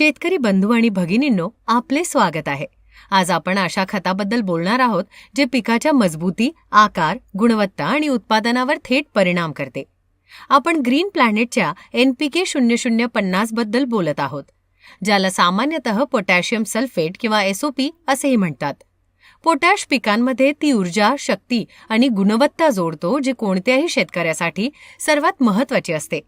शेतकरी बंधू आणि भगिनींनो, आपले स्वागत आहे. आज आपण अशा खताबद्दल बोलणार आहोत जे पिकाच्या मजबूती, आकार, गुणवत्ता आणि उत्पादनावर थेट परिणाम करते. आपण ग्रीन प्लॅनेटच्या NPK 0050 बद्दल बोलत आहोत, ज्याला सामान्यतः पोटॅशियम सल्फेट किंवा SOP असेही म्हणतात. पोटॅश पिकांमध्ये ती ऊर्जा, शक्ती आणि गुणवत्ता जोडतो जे कोणत्याही शेतकऱ्यासाठी सर्वात महत्त्वाची असते.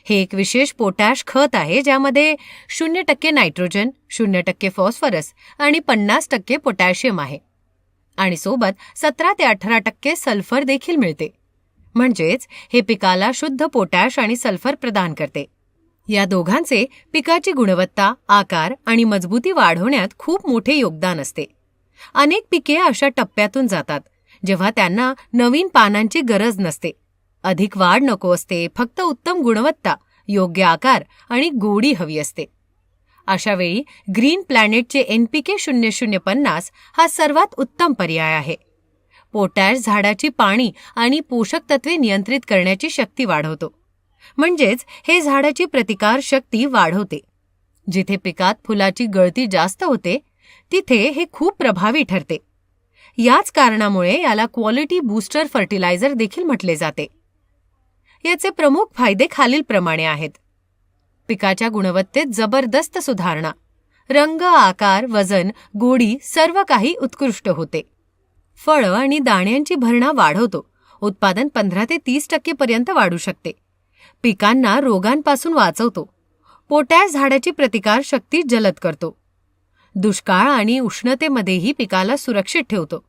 हे एक विशेष पोटॅश खत आहे ज्यामध्ये 0% नायट्रोजन, 0% फॉस्फरस आणि 50% पोटॅशियम आहे. आणि सोबत 17 ते 18% सल्फर देखील मिळते. म्हणजेच हे पिकाला शुद्ध पोटॅश आणि सल्फर प्रदान करते. या दोघांचे पिकाची गुणवत्ता, आकार आणि मजबूती वाढवण्यात खूप मोठे योगदान असते. अनेक पिके अशा टप्प्यातून जातात जेव्हा त्यांना नवीन पानांची गरज नसते, अधिक वाढ नको असते, फक्त उत्तम गुणवत्ता, योग्य आकार आणि गोडी हवी असते. अशा वेळी ग्रीन प्लॅनेटचे NPK 0050 हा सर्वात उत्तम पर्याय आहे. पोटॅश झाडाची पाणी आणि पोषक तत्वे नियंत्रित करण्याची शक्ती वाढवतो. म्हणजेच हे झाडाची प्रतिकार शक्ती वाढवते. जिथे पिकात फुलाची गळती जास्त होते तिथे हे खूप प्रभावी ठरते. याच कारणामुळे याला क्वालिटी बूस्टर फर्टिलायझर देखील म्हटले जाते. याचे प्रमुख फायदे खालीलप्रमाणे आहेत. पिकाच्या गुणवत्तेत जबरदस्त सुधारणा, रंग, आकार, वजन, गोडी सर्व काही उत्कृष्ट होते. फळं आणि दाण्यांची भरणा वाढवतो. उत्पादन 15 ते 30% पर्यंत वाढू शकते. पिकांना रोगांपासून वाचवतो. पोटॅश झाडाची प्रतिकार शक्ती जलद करतो. दुष्काळ आणि उष्णतेमध्येही पिकाला सुरक्षित ठेवतो.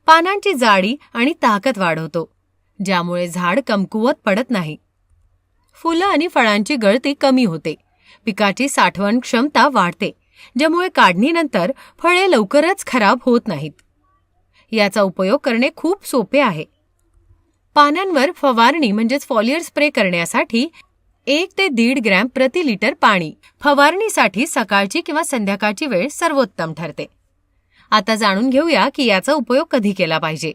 पानांची जाडी आणि ताकद वाढवतो, ज्यामुळे झाड कमकुवत पडत नाही. फुलं आणि फळांची गळती कमी होते. पिकाची साठवण क्षमता वाढते, ज्यामुळे काढणीनंतर फळे लवकरच खराब होत नाहीत. याचा उपयोग करणे खूप सोपे आहे. पानांवर फवारणी म्हणजेच फॉलियर स्प्रे करण्यासाठी 1 ते 1.5 ग्रॅम प्रति लिटर पाणी. फवारणीसाठी सकाळची किंवा संध्याकाळची वेळ सर्वोत्तम ठरते. आता जाणून घेऊया की याचा उपयोग कधी केला पाहिजे.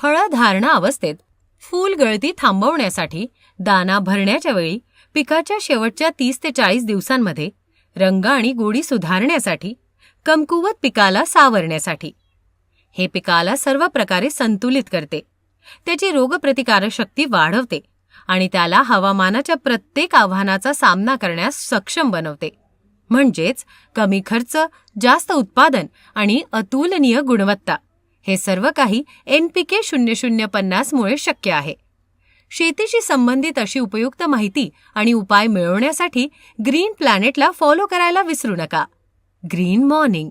फळं धारणा अवस्थेत, फूल गळती थांबवण्यासाठी, दाना भरण्याच्या वेळी, पिकाच्या शेवटच्या 30 ते 40 दिवसांमध्ये, रंग आणि गोडी सुधारण्यासाठी, कमकुवत पिकाला सावरण्यासाठी. हे पिकाला सर्व प्रकारे संतुलित करते. त्याची रोगप्रतिकारक शक्ती वाढवते आणि त्याला हवामानाच्या प्रत्येक आव्हानाचा सामना करण्यास सक्षम बनवते. म्हणजेच कमी खर्च, जास्त उत्पादन आणि अतुलनीय गुणवत्ता हे सर्व काही NPK 0050 मुळे शक्य आहे. शेतीशी संबंधित अशी उपयुक्त माहिती आणि उपाय मिळवण्यासाठी ग्रीन प्लॅनेटला फॉलो करायला विसरू नका. Green morning.